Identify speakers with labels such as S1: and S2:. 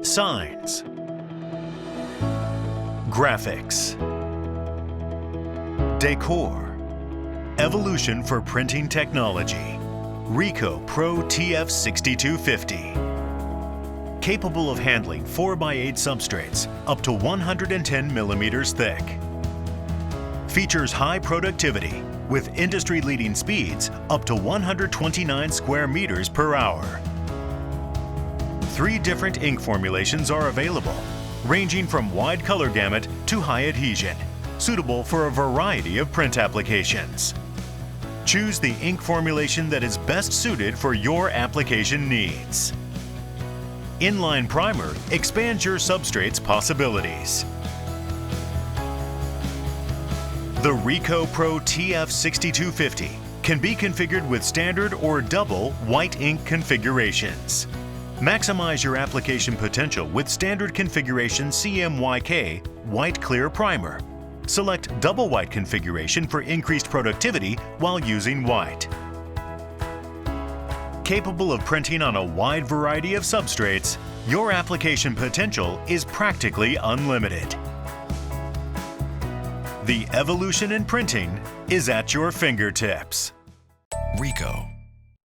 S1: signs, graphics, decor, evolution for printing technology. RICOH Pro TF6250. Capable of handling 4x8 substrates up to 110 millimeters thick. Features high productivity with industry-leading speeds up to 129 square meters per hour. 3 different ink formulations are available, ranging from wide color gamut to high adhesion, suitable for a variety of print applications. Choose the ink formulation that is best suited for your application needs. Inline primer expands your substrate's possibilities. The RICOH Pro TF6250 can be configured with standard or double white ink configurations. Maximize your application potential with standard configuration CMYK white clear primer. Select double white configuration for increased productivity while using white. Capable of printing on a wide variety of substrates, your application potential is practically unlimited. The evolution in printing is at your fingertips.
S2: RICOH.